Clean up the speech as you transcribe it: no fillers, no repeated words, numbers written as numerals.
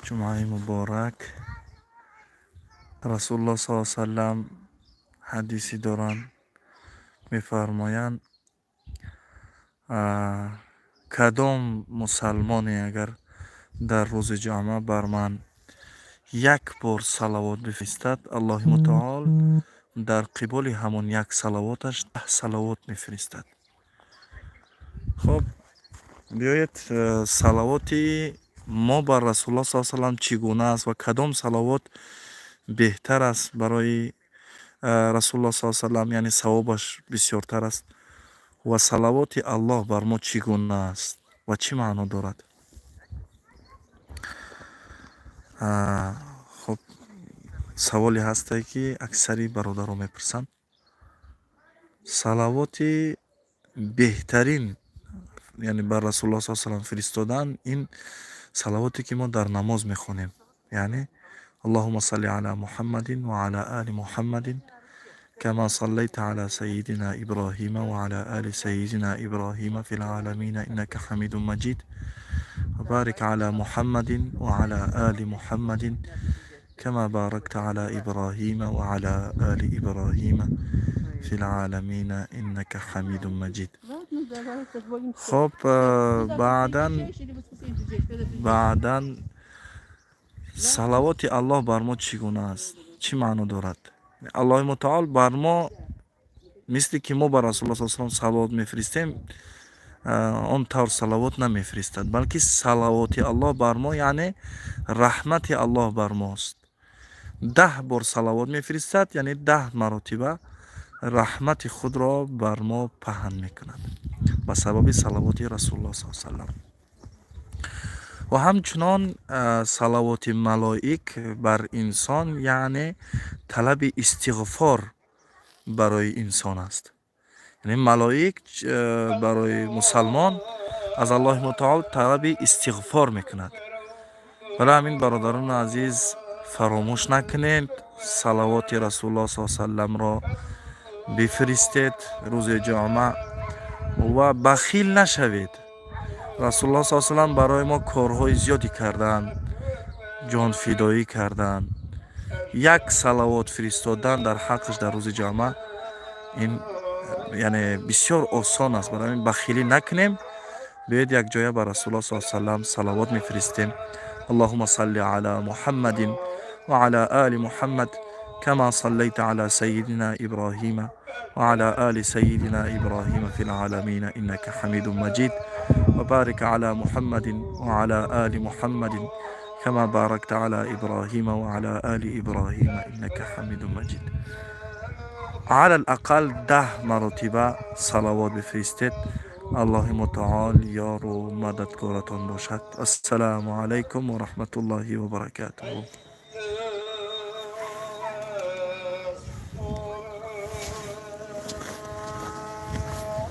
جمعه مبارک. رسول الله صلی الله علیه و سلم حدیثی دارند میفرمایند کدام مسلمانی اگر در روز جمعه بر من یک بار صلوات بفرستد، الله متعال در قبال همون یک صلواتش 10 صلوات میفرستد. خب بیایید صلواتی ما بر رسول الله صلی الله علیه و سلم چگونه است و کدام صلوات بهتر است برای رسول الله صلی الله علیه و سلم، یعنی ثوابش بسیارتر است و صلوات الله بر ما چگونه است و چی معنا دارد. خب سوالی هسته که اکثری برادران میپرسند. صلوات بهترین یعنی بر رسول الله صلی الله علیه و سلم فرستادن این صلواتی که ما در نماز میخونیم، یعنی اللهم صل علی محمد و علی آل محمد كما صليت على سيدنا إبراهيم وعلى آل سيدنا إبراهيم في العالمين إنك حميد مجيد وبارك على محمد وعلى آل محمد كما باركت على إبراهيم وعلى آل إبراهيم في العالمين إنك حميد مجيد. خب بعداً صلوات الله بر ما چگونه است، چی معنی دارد؟ الله متعال بر ما مثل که ما بر رسول الله صلی الله علیه و سلم صلوات میفرستیم اون طور صلوات نمیفرستد، بلکه صلوات الله بر ما یعنی رحمت الله بر ماست. 10 بار صلوات میفرستد، یعنی 10 مرتبه رحمت خود را بر ما پهن میکند به سبب صلوات رسول الله صلی الله علیه و سلم. و همچنان صلوات ملائک بر انسان یعنی طلب استغفار برای انسان است. یعنی ملائک برای مسلمان از الله متعال طلب استغفار میکند. برای همین برادران عزیز فراموش نکنید صلوات رسول الله صلی الله علیه و سلم را بفرستید روز جمعه و بخیل نشوید. رسول الله صلی الله علیه و سلم برای ما کارهای زیادی کردند، جان فدایی کردند. یک صلوات فرستادن در حقش در روز جمعه این یعنی بسیار آسان است. برای این بخیلی نکنیم، بیاید یک جای بر رسول الله صلی الله علیه و سلم صلوات میفرستیم. اللهم صل علی محمد و علی آل محمد كما صليت على سيدنا إبراهيم وعلى آل سيدنا إبراهيم في العالمين إنك حميد مجيد وبارك على محمد وعلى آل محمد كما باركت على إبراهيم وعلى آل إبراهيم إنك حميد مجيد. على الأقل 10 مرتبه صلوات بفرستید. الله متعال یار و مددگارتان باشد. السلام علیکم و رحمت الله و برکاته.